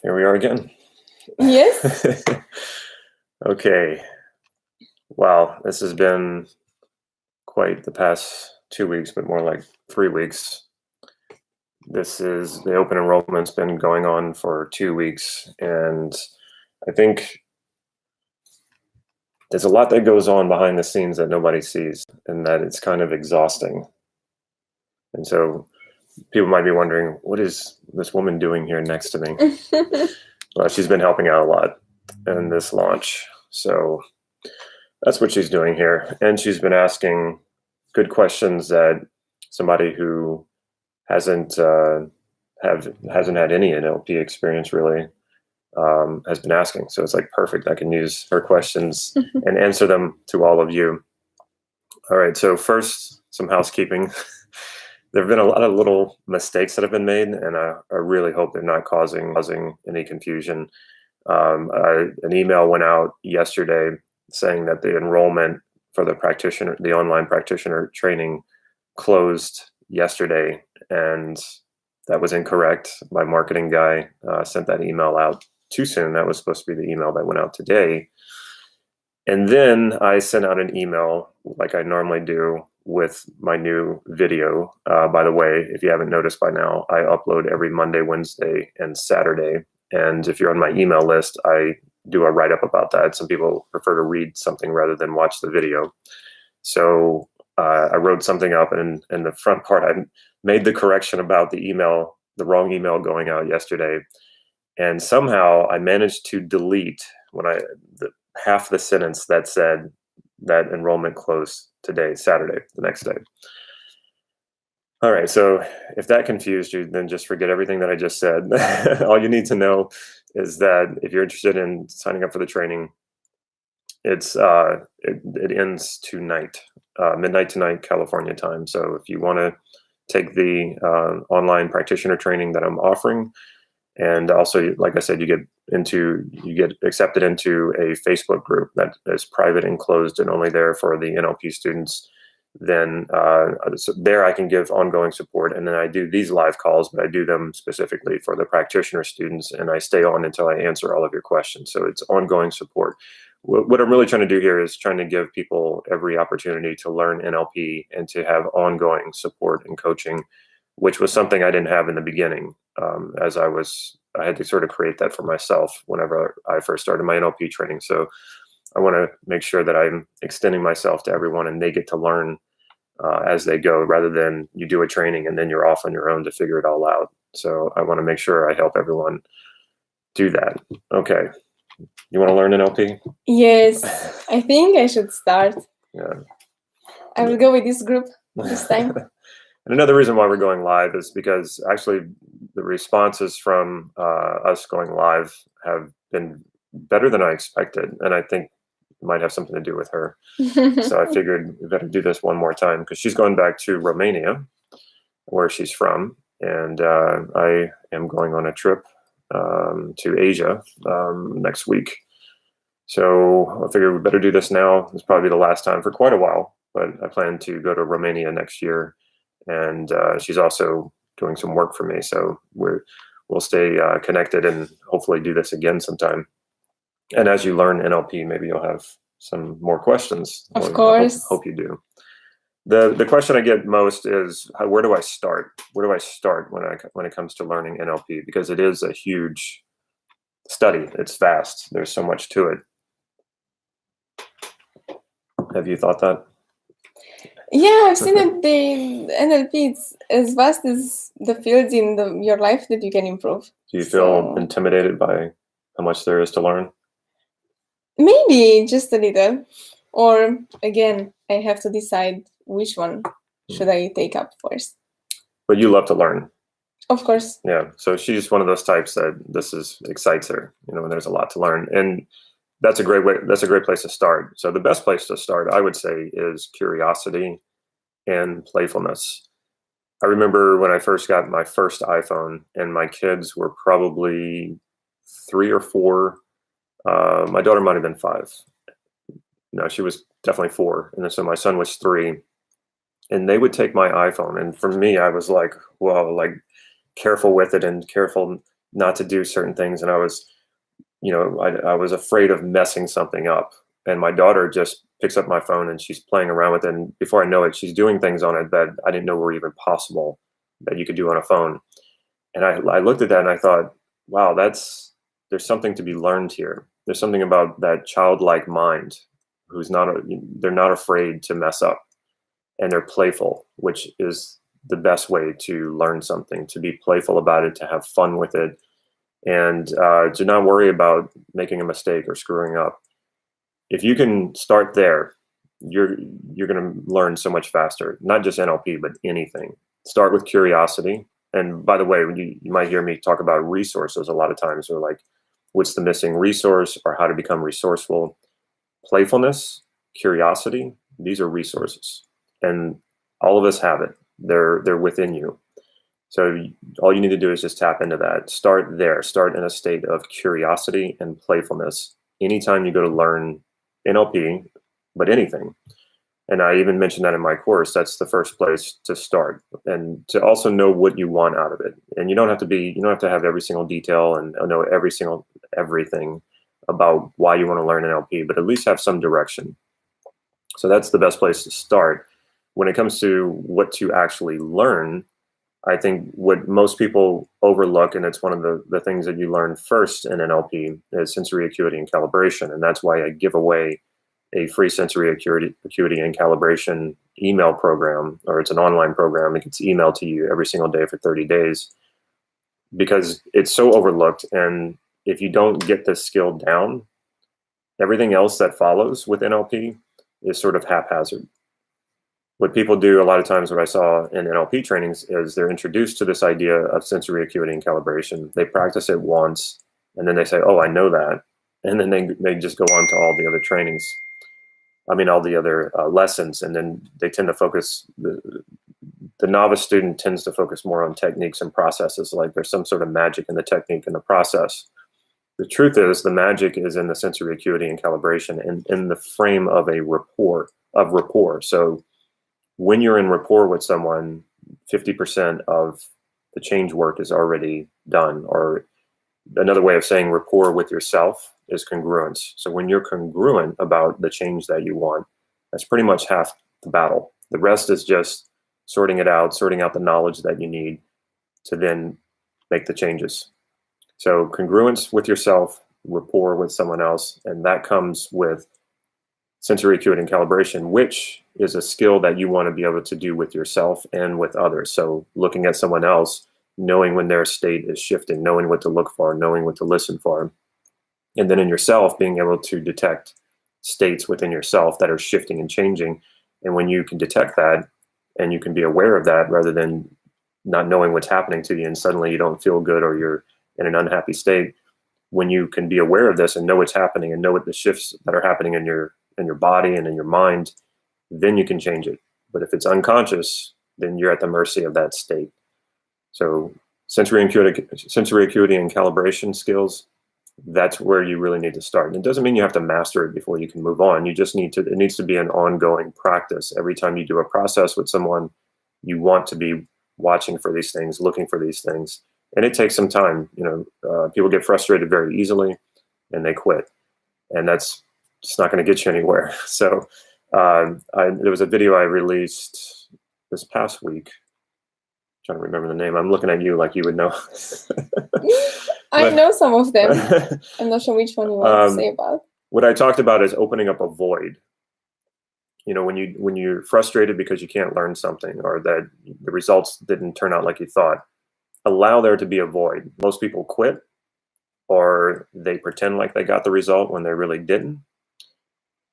Here we are again. Yes. Okay. Wow, this has been quite the past 2 weeks, but more like 3 weeks. This is the open enrollment's been going on for 2 weeks, and I think there's a lot that goes on behind the scenes that nobody sees, and that it's kind of exhausting. And so people might be wondering, what is this woman doing here next to me? Well, she's been helping out a lot in this launch. So that's what she's doing here. And she's been asking good questions that somebody who hasn't had any NLP experience really has been asking. So it's like perfect. I can use her questions and answer them to all of you. All right. So first, some housekeeping. There have been a lot of little mistakes that have been made, and I really hope they're not causing any confusion. An email went out yesterday saying that the enrollment for the online practitioner training closed yesterday, and that was incorrect. My marketing guy sent that email out too soon. That was supposed to be the email that went out today. And then I sent out an email like I normally do with my new video. By the way, if you haven't noticed by now, I upload every Monday, Wednesday, and Saturday. And if you're on my email list, I do a write-up about that. Some people prefer to read something rather than watch the video. So I wrote something up, and in the front part, I made the correction about the wrong email going out yesterday. And somehow I managed to delete half the sentence that said that enrollment closed today, Saturday, the next day. All right, so if that confused you, then just forget everything that I just said. All you need to know is that if you're interested in signing up for the training, it ends tonight, midnight tonight, California time. So if you want to take the online practitioner training that I'm offering, and also, like I said, you get accepted into a Facebook group that is private and closed and only there for the NLP students. Then so there I can give ongoing support. And then I do these live calls, but I do them specifically for the practitioner students, and I stay on until I answer all of your questions. So it's ongoing support. What I'm really trying to do here is trying to give people every opportunity to learn NLP and to have ongoing support and coaching, which was something I didn't have in the beginning. I had to sort of create that for myself whenever I first started my NLP training. So I want to make sure that I'm extending myself to everyone and they get to learn as they go, rather than you do a training and then you're off on your own to figure it all out. So I want to make sure I help everyone do that. Okay. You want to learn NLP? Yes, I think I should start. Yeah. I will go with this group this time. And another reason why we're going live is because actually the responses from us going live have been better than I expected. And I think it might have something to do with her. So I figured we better do this one more time, because she's going back to Romania, where she's from. And I am going on a trip to Asia next week. So I figured we better do this now. It's probably the last time for quite a while, but I plan to go to Romania next year. And she's also doing some work for me, so we'll stay connected and hopefully do this again sometime. And as you learn NLP, maybe you'll have some more questions. Of course. I hope you do. The question I get most is, where do I start? Where do I start when it comes to learning NLP? Because it is a huge study. It's vast. There's so much to it. Have you thought that? Yeah, I've seen that the NLP is as vast as the fields in your life that you can improve. Do you feel intimidated by how much there is to learn? Maybe just a little. Or again, I have to decide which one should I take up first. But you love to learn. Of course. Yeah. So she's one of those types that excites her, and there's a lot to learn. And that's a great way. That's a great place to start. So the best place to start, I would say, is curiosity and playfulness. I remember when I first got my first iPhone, and my kids were probably 3 or 4. My daughter might have been 5. No, she was definitely 4. And so my son was 3. And they would take my iPhone. And for me, I was like, well, like, careful with it and careful not to do certain things. And I was, I was afraid of messing something up. And my daughter just picks up my phone and she's playing around with it. And before I know it, she's doing things on it that I didn't know were even possible that you could do on a phone. And I looked at that and I thought, wow, there's something to be learned here. There's something about that childlike mind they're not afraid to mess up, and they're playful, which is the best way to learn something, to be playful about it, to have fun with it, and to not worry about making a mistake or screwing up. If you can start there, you're going to learn so much faster, not just NLP, but anything. Start with curiosity. And by the way, you might hear me talk about resources a lot of times, or like, what's the missing resource, or how to become resourceful. Playfulness, curiosity, these are resources. And all of us have it. They're within you. So all you need to do is just tap into that. Start there. Start in a state of curiosity and playfulness. Anytime you go to learn NLP, but anything. And I even mentioned that in my course. That's the first place to start, and to also know what you want out of it. And you don't have to have every single detail and know everything about why you want to learn NLP, but at least have some direction. So that's the best place to start. When it comes to what to actually learn, I think what most people overlook, and it's one of the things that you learn first in NLP, is sensory acuity and calibration. And that's why I give away a free sensory acuity and calibration email program, or it's an online program. It gets emailed to you every single day for 30 days, because it's so overlooked. And if you don't get this skill down, everything else that follows with NLP is sort of haphazard. What people do a lot of times, what I saw in NLP trainings, is they're introduced to this idea of sensory acuity and calibration. They practice it once, and then they say, oh, I know that. And then they just go on to all the other trainings. All the other lessons. And then they tend to focus, the novice student tends to focus more on techniques and processes, like there's some sort of magic in the technique and the process. The truth is, the magic is in the sensory acuity and calibration, and in the frame of a rapport. So when you're in rapport with someone, 50% of the change work is already done. Or another way of saying rapport with yourself is congruence. So when you're congruent about the change that you want, that's pretty much half the battle. The rest is just sorting out the knowledge that you need to then make the changes. So congruence with yourself, rapport with someone else, and that comes with sensory acuity and calibration, which is a skill that you want to be able to do with yourself and with others. So looking at someone else, knowing when their state is shifting, knowing what to look for, knowing what to listen for. And then in yourself, being able to detect states within yourself that are shifting and changing. And when you can detect that, and you can be aware of that, rather than not knowing what's happening to you and suddenly you don't feel good, or you're in an unhappy state, when you can be aware of this and know what's happening and know what the shifts that are happening in your body and in your mind, then you can change it. But if it's unconscious, then you're at the mercy of that state. So sensory acuity and calibration skills, that's where you really need to start. And it doesn't mean you have to master it before you can move on. You just it needs to be an ongoing practice. Every time you do a process with someone, you want to be watching for these things, looking for these things. And it takes some time. People get frustrated very easily and they quit. And that's just not going to get you anywhere. So there was a video I released this past week. I'm trying to remember the name. I'm looking at you like you would know. I know some of them. I'm not sure which one you want to say about. What I talked about is opening up a void. When you're frustrated because you can't learn something, or that the results didn't turn out like you thought, allow there to be a void. Most people quit, or they pretend like they got the result when they really didn't,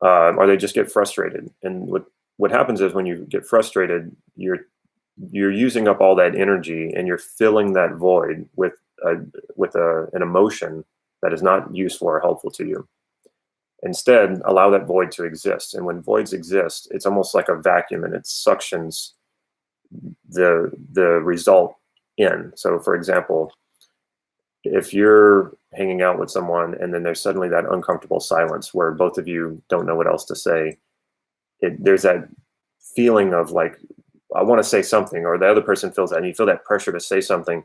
or they just get frustrated. And what happens is, when you get frustrated, you're using up all that energy, and you're filling that void with an emotion that is not useful or helpful to you. Instead, allow that void to exist. And when voids exist, it's almost like a vacuum, and it suctions the result in. So for example, if you're hanging out with someone and then there's suddenly that uncomfortable silence where both of you don't know what else to say, there's that feeling of like, I want to say something, or the other person feels that, and you feel that pressure to say something.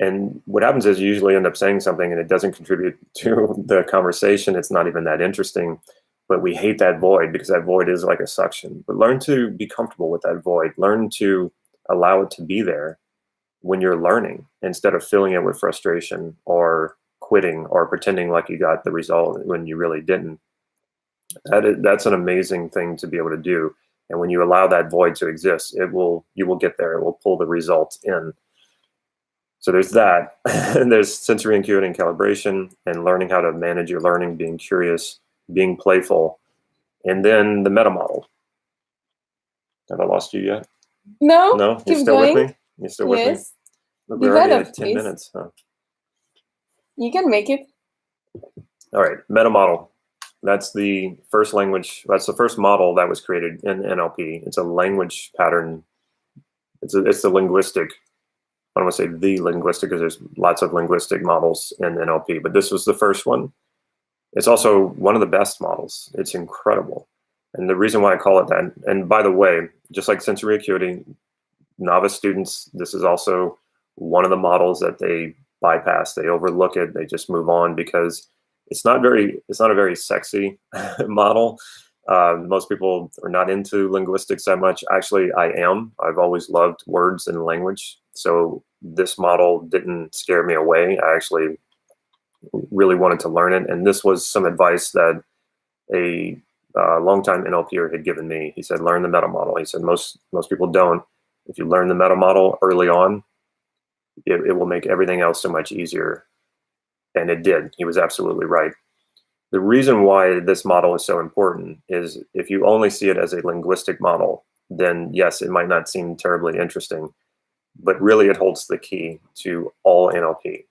And what happens is you usually end up saying something and it doesn't contribute to the conversation. It's not even that interesting, but we hate that void because that void is like a suction. But learn to be comfortable with that void. Learn to allow it to be there when you're learning instead of filling it with frustration or quitting or pretending like you got the result when you really didn't. That's an amazing thing to be able to do. And when you allow that void to exist, you will get there. It will pull the results in. So there's that. And there's sensory acuity and calibration and learning how to manage your learning, being curious, being playful. And then the Metamodel. Have I lost you yet? No, No? You're keep still going. with me? You're still with me? Yes, Look, we're already develop, at 10 please. minutes. Huh? You can make it. All right, Metamodel. That's the first language. That's the first model that was created in NLP. It's a language pattern. It's the linguistic. I don't want to say the linguistic because there's lots of linguistic models in NLP, but this was the first one. It's also one of the best models. It's incredible. And the reason why I call it that, and by the way, just like sensory acuity, novice students, this is also one of the models that they bypass. They overlook it. They just move on because it's not a very sexy model. Most people are not into linguistics that much. Actually, I am. I've always loved words and language. So this model didn't scare me away. I actually really wanted to learn it. And this was some advice that a longtime NLPer had given me. He said, learn the Metamodel. He said, most people don't. If you learn the Metamodel early on, it will make everything else so much easier. And it did. He was absolutely right. The reason why this model is so important is if you only see it as a linguistic model, then yes, it might not seem terribly interesting, but really it holds the key to all NLP.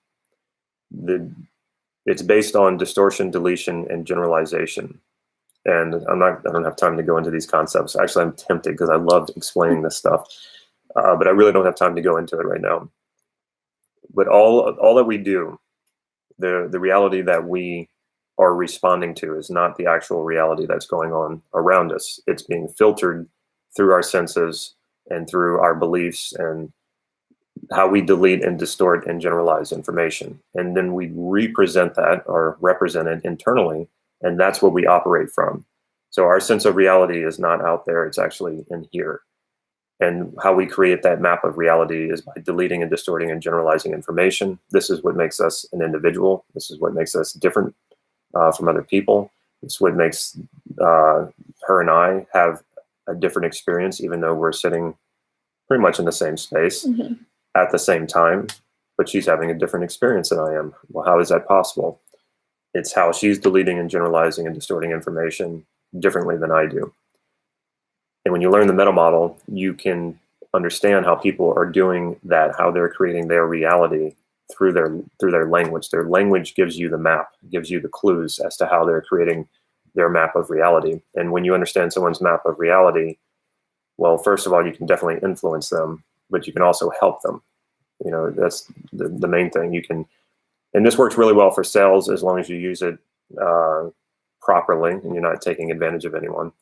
It's based on distortion, deletion, and generalization. And I don't have time to go into these concepts. Actually, I'm tempted because I love explaining this stuff, but I really don't have time to go into it right now. But all that we do, the reality that we are responding to is not the actual reality that's going on around us. It's being filtered through our senses and through our beliefs and how we delete and distort and generalize information. And then we represent that or represent it internally, and that's what we operate from. So our sense of reality is not out there, it's actually in here. And how we create that map of reality is by deleting and distorting and generalizing information. This is what makes us an individual. This is what makes us different from other people. It's what makes her and I have a different experience, even though we're sitting pretty much in the same space at the same time, but she's having a different experience than I am. Well, how is that possible? It's how she's deleting and generalizing and distorting information differently than I do. And when you learn the Metamodel, you can understand how people are doing that, how they're creating their reality through their language. Their language gives you the map, gives you the clues as to how they're creating their map of reality. And when you understand someone's map of reality, well, first of all, you can definitely influence them, but you can also help them. You know, that's the main thing. You can, and this works really well for sales as long as you use it properly and you're not taking advantage of anyone.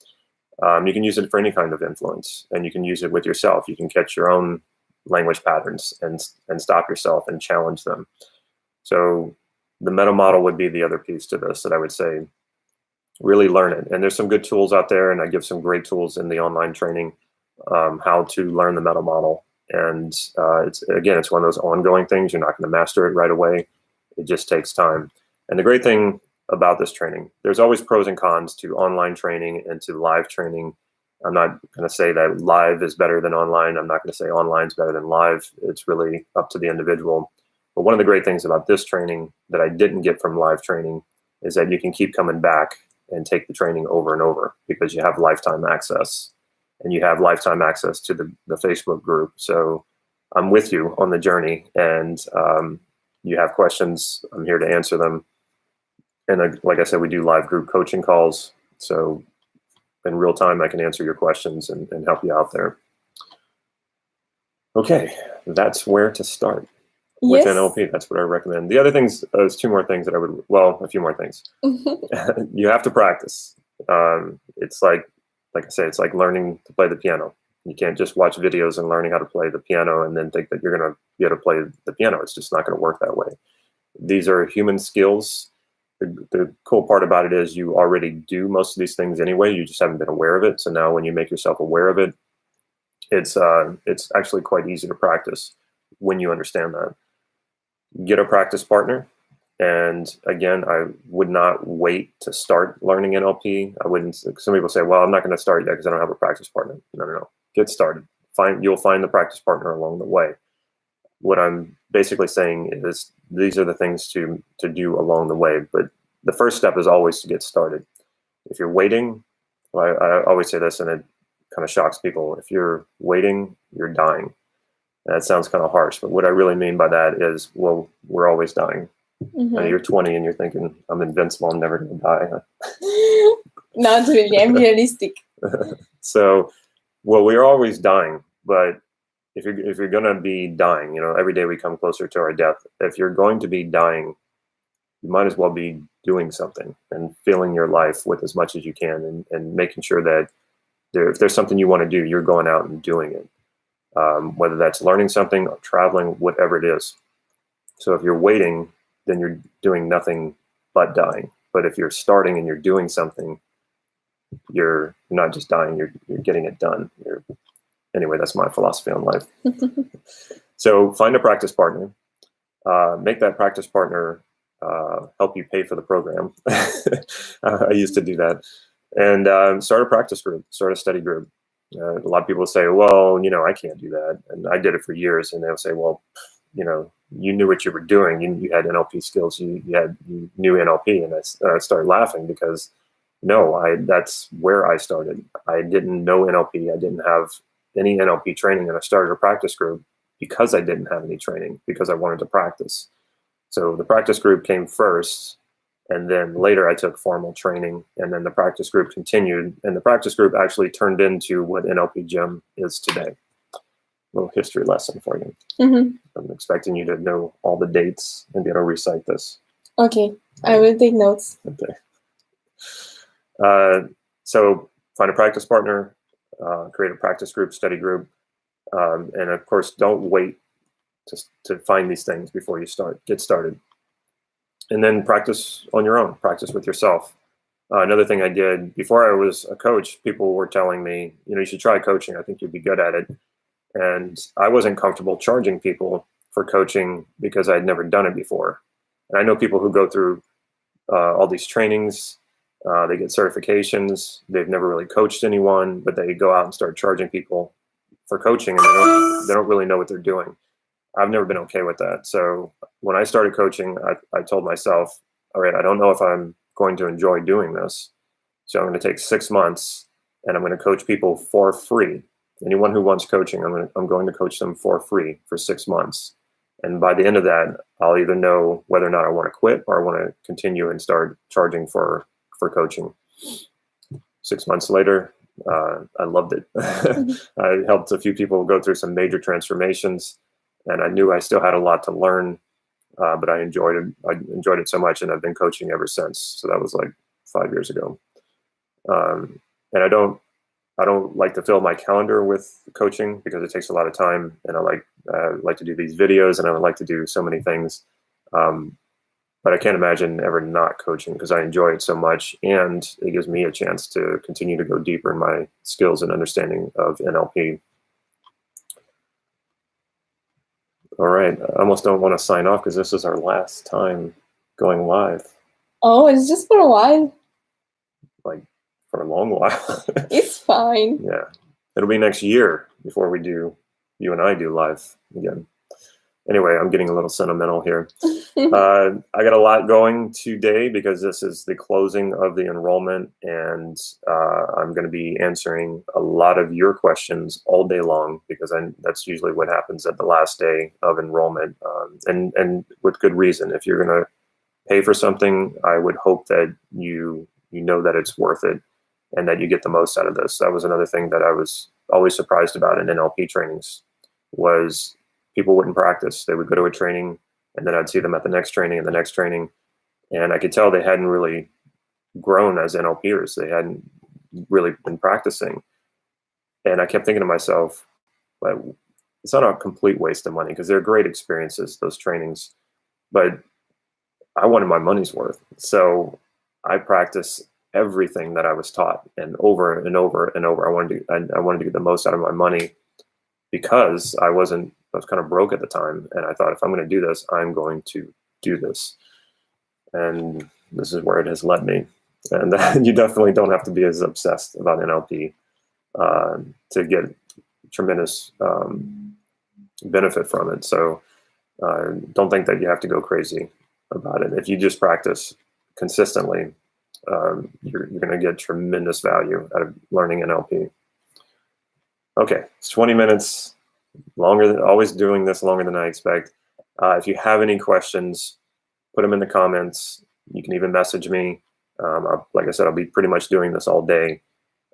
You can use it for any kind of influence, and you can use it with yourself. You can catch your own language patterns and stop yourself and challenge them. So the Metamodel would be the other piece to this that I would say, really learn it. And there's some good tools out there, and I give some great tools in the online training, how to learn the Metamodel. And it's one of those ongoing things. You're not going to master it right away. It just takes time. And the great thing about this training, there's always pros and cons to online training and to live training. I'm not going to say that live is better than online. I'm not going to say online is better than live. It's really up to the individual. But one of the great things about this training that I didn't get from live training is that you can keep coming back and take the training over and over because you have lifetime access, and you have lifetime access to the Facebook group. So I'm with you on the journey, and you have questions, I'm here to answer them. And like I said, we do live group coaching calls. So in real time, I can answer your questions and help you out there. Okay, that's where to start with NLP. That's what I recommend. The other things, there's two more things that I would, well, a few more things. You have to practice. It's like I say, it's like learning to play the piano. You can't just watch videos and learning how to play the piano and then think that you're going to be able to play the piano. It's just not going to work that way. These are human skills. The cool part about it is you already do most of these things anyway. You just haven't been aware of it. So now when you make yourself aware of it, it's actually quite easy to practice when you understand that. Get a practice partner. And again, I would not wait to start learning NLP. I wouldn't. Some people say, well, I'm not going to start yet because I don't have a practice partner. No. Get started. You'll find the practice partner along the way. What I'm basically saying is these are the things to do along the way. But the first step is always to get started. If you're waiting, well, I always say this and it kind of shocks people. If you're waiting, you're dying. And that sounds kind of harsh, but what I really mean by that is, well, we're always dying. You're 20 and you're thinking, I'm invincible, I'm never going to die. Not really, I'm realistic. So, well, we're always dying, but if you're going to be dying, every day we come closer to our death. If you're going to be dying, you might as well be doing something and filling your life with as much as you can and making sure that if there's something you want to do, you're going out and doing it. Whether that's learning something or traveling, whatever it is. So if you're waiting, then you're doing nothing but dying. But if you're starting and you're doing something, you're not just dying, you're getting it done. Anyway, that's my philosophy on life. So find a practice partner. Make that practice partner help you pay for the program. I used to do that. And start a practice group, start a study group. A lot of people say, well, I can't do that. And I did it for years. And they'll say, well, you knew what you were doing. You had NLP skills. You knew NLP. And I started laughing because that's where I started. I didn't know NLP. I didn't have any NLP training. And I started a practice group because I didn't have any training, because I wanted to practice. So the practice group came first. And then later I took formal training, and then the practice group continued. And the practice group actually turned into what NLP Gym is today. A little history lesson for you. I'm expecting you to know all the dates and be able to recite this. Okay, I will take notes. Okay. So find a practice partner, create a practice group, study group. And of course, don't wait to find these things before you start. Get started. And then practice on your own, practice with yourself. Another thing I did before I was a coach, people were telling me, you should try coaching. I think you'd be good at it. And I wasn't comfortable charging people for coaching because I'd never done it before. And I know people who go through all these trainings, they get certifications, they've never really coached anyone, but they go out and start charging people for coaching and they don't really know what they're doing. I've never been okay with that. So when I started coaching, I told myself, all right, I don't know if I'm going to enjoy doing this. So I'm going to take 6 months and I'm going to coach people for free. Anyone who wants coaching, I'm going to coach them for free for 6 months. And by the end of that, I'll either know whether or not I want to quit or I want to continue and start charging for coaching. 6 months later, I loved it. I helped a few people go through some major transformations. And I knew I still had a lot to learn, but I enjoyed it. I enjoyed it so much, and I've been coaching ever since. So that was like 5 years ago. And I don't like to fill my calendar with coaching because it takes a lot of time. And I like to do these videos, and I would like to do so many things. But I can't imagine ever not coaching because I enjoy it so much, and it gives me a chance to continue to go deeper in my skills and understanding of NLP. All right, I almost don't want to sign off because this is our last time going live. Oh, it's just for a while. Like for a long while. It's fine. Yeah, it'll be next year before you and I do live again. Anyway, I'm getting a little sentimental here. I got a lot going today because this is the closing of the enrollment, and I'm going to be answering a lot of your questions all day long because that's usually what happens at the last day of enrollment, and with good reason. If you're going to pay for something, I would hope that you know that it's worth it and that you get the most out of this. That was another thing that I was always surprised about in NLP trainings was people wouldn't practice. They would go to a training, and then I'd see them at the next training and the next training. And I could tell they hadn't really grown as NLPers. They hadn't really been practicing. And I kept thinking to myself, like, it's not a complete waste of money because they're great experiences, those trainings, but I wanted my money's worth. So I practiced everything that I was taught, and over and over and over. I wanted to get the most out of my money because I was kind of broke at the time, and I thought, if I'm going to do this, I'm going to do this. And this is where it has led me. And you definitely don't have to be as obsessed about NLP to get tremendous benefit from it. So don't think that you have to go crazy about it. If you just practice consistently, you're going to get tremendous value out of learning NLP. Okay, it's 20 minutes, always doing this longer than I expect. If you have any questions, put them in the comments. You can even message me. Like I said, I'll be pretty much doing this all day.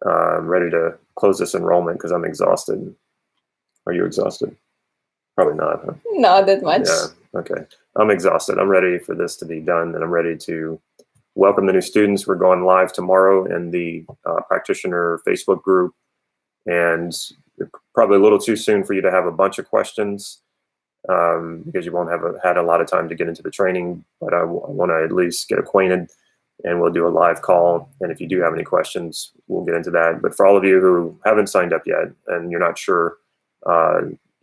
I'm ready to close this enrollment because I'm exhausted. Are you exhausted? Probably not, huh? Not that much. Yeah, okay. I'm exhausted. I'm ready for this to be done, and I'm ready to welcome the new students. We're going live tomorrow in the practitioner Facebook group, and probably a little too soon for you to have a bunch of questions because you won't have had a lot of time to get into the training, but I want to at least get acquainted, and we'll do a live call. And if you do have any questions, we'll get into that. But for all of you who haven't signed up yet and you're not sure,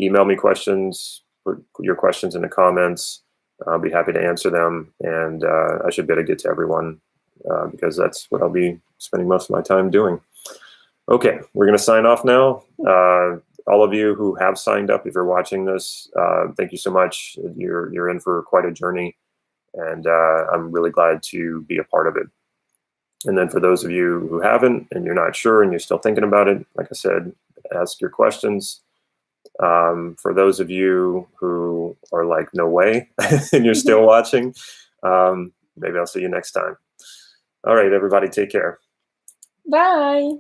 email me questions, put your questions in the comments. I'll be happy to answer them, and I should be able to get to everyone because that's what I'll be spending most of my time doing. Okay, we're going to sign off now. All of you who have signed up, if you're watching this, thank you so much. You're in for quite a journey, and I'm really glad to be a part of it. And then for those of you who haven't and you're not sure and you're still thinking about it, like I said, ask your questions. For those of you who are like, no way, and you're still watching, maybe I'll see you next time. All right, everybody, take care. Bye.